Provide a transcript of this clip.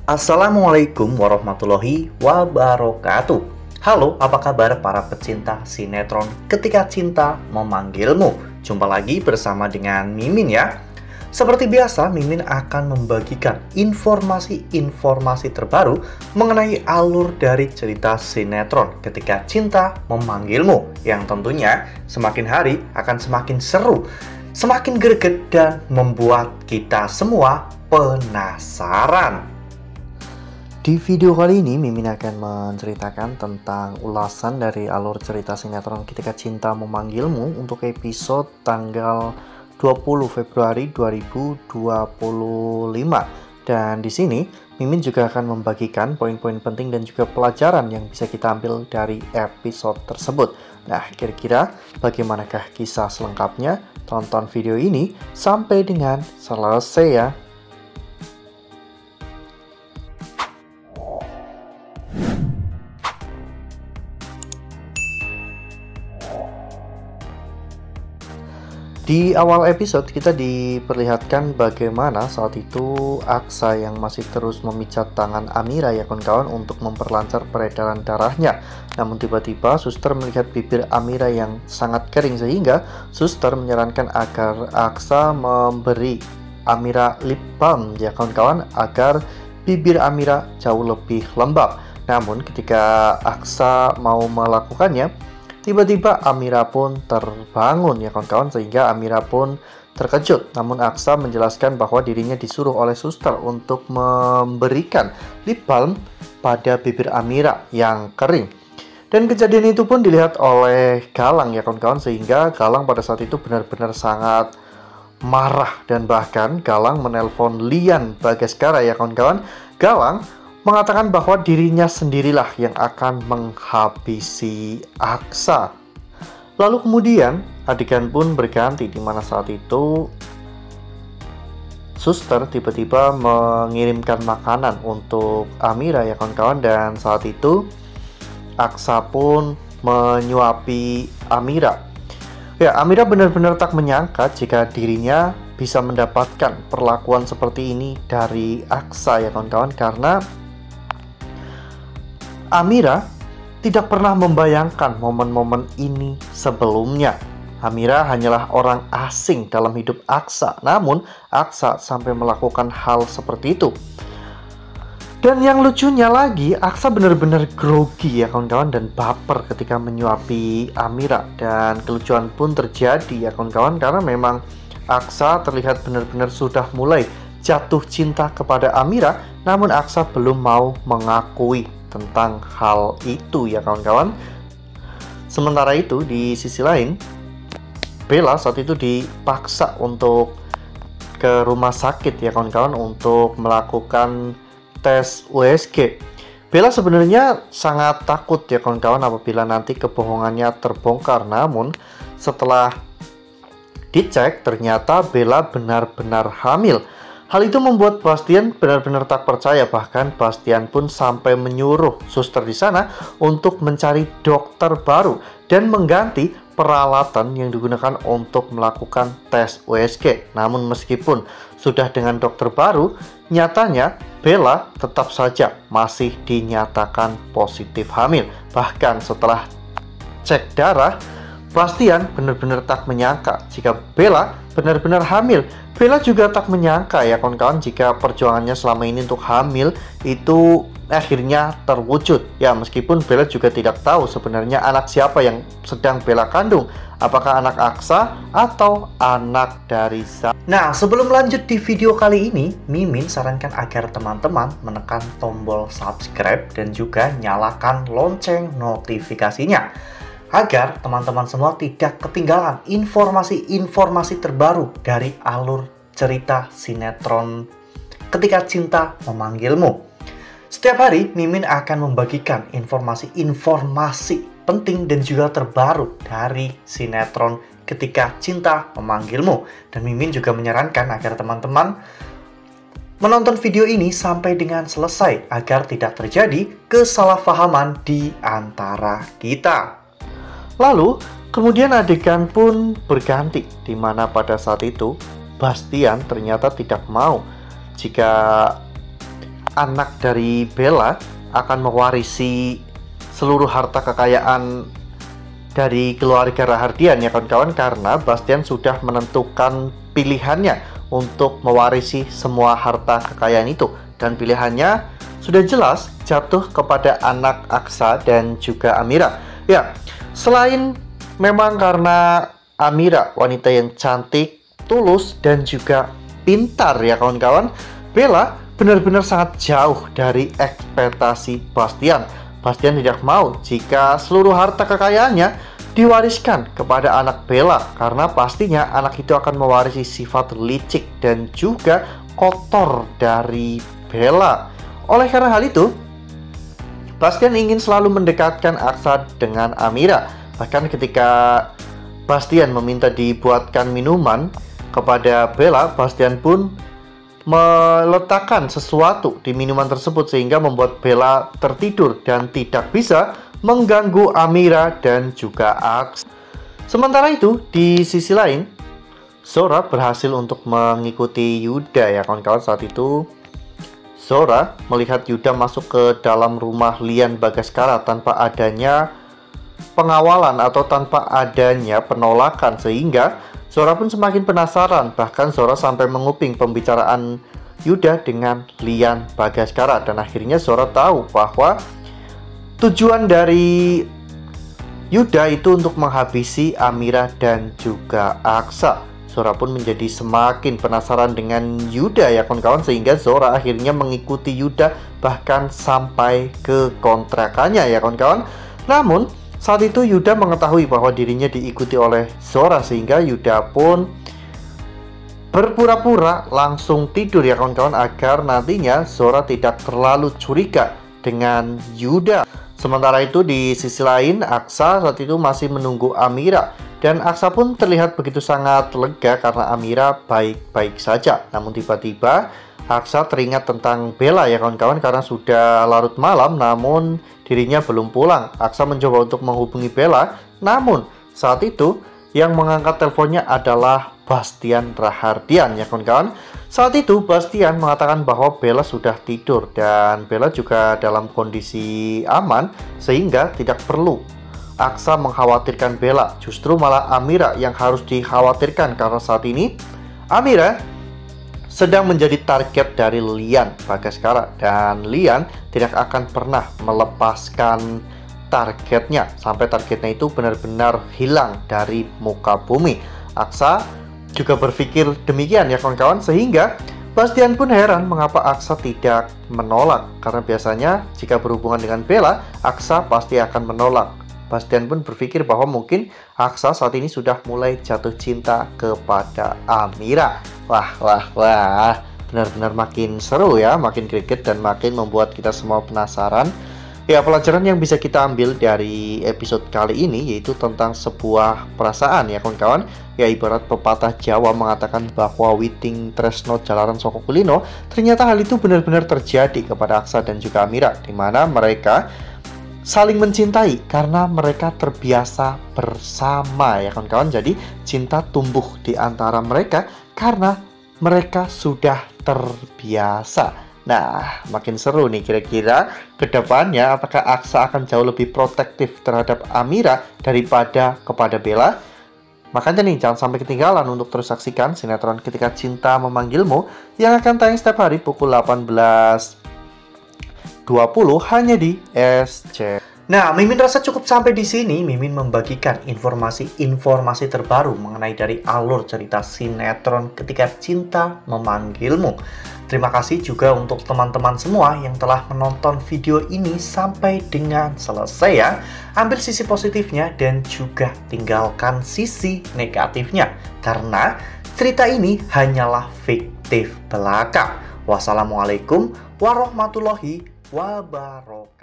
Assalamualaikum warahmatullahi wabarakatuh. Halo, apa kabar para pecinta sinetron Ketika Cinta Memanggilmu? Jumpa lagi bersama dengan Mimin ya. Seperti biasa, Mimin akan membagikan informasi-informasi terbaru mengenai alur dari cerita sinetron Ketika Cinta Memanggilmu, yang tentunya semakin hari akan semakin seru, semakin greget, dan membuat kita semua penasaran. Di video kali ini, Mimin akan menceritakan tentang ulasan dari alur cerita sinetron Ketika Cinta Memanggilmu untuk episode tanggal 20 Februari 2025. Dan di sini, Mimin juga akan membagikan poin-poin penting dan juga pelajaran yang bisa kita ambil dari episode tersebut. Nah, kira-kira bagaimanakah kisah selengkapnya? Tonton video ini sampai dengan selesai ya. Di awal episode kita diperlihatkan bagaimana saat itu Aksa yang masih terus memicat tangan Amira ya kawan-kawan untuk memperlancar peredaran darahnya. Namun tiba-tiba suster melihat bibir Amira yang sangat kering sehingga suster menyarankan agar Aksa memberi Amira lip balm ya kawan-kawan agar bibir Amira jauh lebih lembab. Namun ketika Aksa mau melakukannya, tiba-tiba Amira pun terbangun ya kawan-kawan, sehingga Amira pun terkejut. Namun Aksa menjelaskan bahwa dirinya disuruh oleh suster untuk memberikan lip balm pada bibir Amira yang kering. Dan kejadian itu pun dilihat oleh Galang ya kawan-kawan, sehingga Galang pada saat itu benar-benar sangat marah. Dan bahkan Galang menelpon Lian Bagaskara ya kawan-kawan. Galang mengatakan bahwa dirinya sendirilah yang akan menghabisi Aksa. Lalu kemudian adegan pun berganti, di mana saat itu suster tiba-tiba mengirimkan makanan untuk Amira ya kawan-kawan, dan saat itu Aksa pun menyuapi Amira. Ya, Amira benar-benar tak menyangka jika dirinya bisa mendapatkan perlakuan seperti ini dari Aksa ya kawan-kawan, karena Amira tidak pernah membayangkan momen-momen ini sebelumnya. Amira hanyalah orang asing dalam hidup Aksa, namun Aksa sampai melakukan hal seperti itu. Dan yang lucunya lagi, Aksa benar-benar grogi ya kawan-kawan dan baper ketika menyuapi Amira. Dan kelucuan pun terjadi ya kawan-kawan, karena memang Aksa terlihat benar-benar sudah mulai jatuh cinta kepada Amira, namun Aksa belum mau mengakui tentang hal itu ya kawan-kawan. Sementara itu di sisi lain, Bella saat itu dipaksa untuk ke rumah sakit ya kawan-kawan untuk melakukan tes USG. Bella sebenarnya sangat takut ya kawan-kawan apabila nanti kebohongannya terbongkar, namun setelah dicek ternyata Bella benar-benar hamil. Hal itu membuat Bastian benar-benar tak percaya, bahkan Bastian pun sampai menyuruh suster di sana untuk mencari dokter baru dan mengganti peralatan yang digunakan untuk melakukan tes USG. Namun meskipun sudah dengan dokter baru, nyatanya Bella tetap saja masih dinyatakan positif hamil. Bahkan setelah cek darah, Bastian benar-benar tak menyangka jika Bella benar-benar hamil. Bella juga tak menyangka ya kawan-kawan jika perjuangannya selama ini untuk hamil itu akhirnya terwujud. Ya, meskipun Bella juga tidak tahu sebenarnya anak siapa yang sedang Bella kandung. Apakah anak Aksa atau anak dari Sa. Nah, sebelum lanjut di video kali ini, Mimin sarankan agar teman-teman menekan tombol subscribe dan juga nyalakan lonceng notifikasinya, agar teman-teman semua tidak ketinggalan informasi-informasi terbaru dari alur cerita sinetron Ketika Cinta Memanggilmu. Setiap hari, Mimin akan membagikan informasi-informasi penting dan juga terbaru dari sinetron Ketika Cinta Memanggilmu. Dan Mimin juga menyarankan agar teman-teman menonton video ini sampai dengan selesai, agar tidak terjadi kesalahpahaman di antara kita. Lalu, kemudian adegan pun berganti, di mana pada saat itu Bastian ternyata tidak mau jika anak dari Bella akan mewarisi seluruh harta kekayaan dari keluarga Rahardian ya kawan-kawan, karena Bastian sudah menentukan pilihannya untuk mewarisi semua harta kekayaan itu, dan pilihannya sudah jelas jatuh kepada anak Aksa dan juga Amira. Ya, selain memang karena Amira wanita yang cantik, tulus, dan juga pintar ya kawan-kawan, Bella benar-benar sangat jauh dari ekspektasi Bastian. Bastian tidak mau jika seluruh harta kekayaannya diwariskan kepada anak Bella, karena pastinya anak itu akan mewarisi sifat licik dan juga kotor dari Bella. Oleh karena hal itu, Bastian ingin selalu mendekatkan Aksa dengan Amira. Bahkan ketika Bastian meminta dibuatkan minuman kepada Bella, Bastian pun meletakkan sesuatu di minuman tersebut sehingga membuat Bella tertidur dan tidak bisa mengganggu Amira dan juga Aksa. Sementara itu, di sisi lain, Zora berhasil untuk mengikuti Yuda ya kawan-kawan. Saat itu Zora melihat Yuda masuk ke dalam rumah Lian Bagaskara tanpa adanya pengawalan atau tanpa adanya penolakan, sehingga Zora pun semakin penasaran. Bahkan Zora sampai menguping pembicaraan Yuda dengan Lian Bagaskara, dan akhirnya Zora tahu bahwa tujuan dari Yuda itu untuk menghabisi Amira dan juga Aksa. Zora pun menjadi semakin penasaran dengan Yuda ya kawan-kawan, sehingga Zora akhirnya mengikuti Yuda bahkan sampai ke kontrakannya ya kawan-kawan. Namun saat itu Yuda mengetahui bahwa dirinya diikuti oleh Zora, sehingga Yuda pun berpura-pura langsung tidur ya kawan-kawan, agar nantinya Zora tidak terlalu curiga dengan Yuda. Sementara itu di sisi lain, Aksa saat itu masih menunggu Amira, dan Aksa pun terlihat begitu sangat lega karena Amira baik-baik saja. Namun tiba-tiba Aksa teringat tentang Bella ya kawan-kawan, karena sudah larut malam namun dirinya belum pulang. Aksa mencoba untuk menghubungi Bella, namun saat itu yang mengangkat teleponnya adalah Bastian Rahardian ya kawan-kawan. Saat itu Bastian mengatakan bahwa Bella sudah tidur dan Bella juga dalam kondisi aman, sehingga tidak perlu Aksa mengkhawatirkan Bella. Justru malah Amira yang harus dikhawatirkan, karena saat ini Amira sedang menjadi target dari Lian Bagaskara, dan Lian tidak akan pernah melepaskan targetnya sampai targetnya itu benar-benar hilang dari muka bumi. Aksa juga berpikir demikian ya kawan-kawan, sehingga Bastian pun heran mengapa Aksa tidak menolak, karena biasanya jika berhubungan dengan Bella, Aksa pasti akan menolak. Bastian pun berpikir bahwa mungkin Aksa saat ini sudah mulai jatuh cinta kepada Amira. Wah, benar-benar makin seru ya, makin greget dan makin membuat kita semua penasaran. Ya, pelajaran yang bisa kita ambil dari episode kali ini yaitu tentang sebuah perasaan ya kawan-kawan. Ya, ibarat pepatah Jawa mengatakan bahwa witing tresno jalaran saka kulino, ternyata hal itu benar-benar terjadi kepada Aksa dan juga Amira, di mana mereka saling mencintai karena mereka terbiasa bersama ya kawan-kawan. Jadi cinta tumbuh di antara mereka karena mereka sudah terbiasa. Nah, makin seru nih kira-kira ke depannya, apakah Aksa akan jauh lebih protektif terhadap Amira daripada kepada Bella? Makanya nih, jangan sampai ketinggalan untuk terus saksikan sinetron Ketika Cinta Memanggilmu yang akan tayang setiap hari pukul 18.20 hanya di SC. Nah, Mimin rasa cukup sampai di sini. Mimin membagikan informasi terbaru mengenai dari alur cerita sinetron Ketika Cinta Memanggilmu. Terima kasih juga untuk teman-teman semua yang telah menonton video ini sampai dengan selesai ya. Ambil sisi positifnya dan juga tinggalkan sisi negatifnya, karena cerita ini hanyalah fiktif belaka. Wassalamualaikum warahmatullahi wabarakatuh.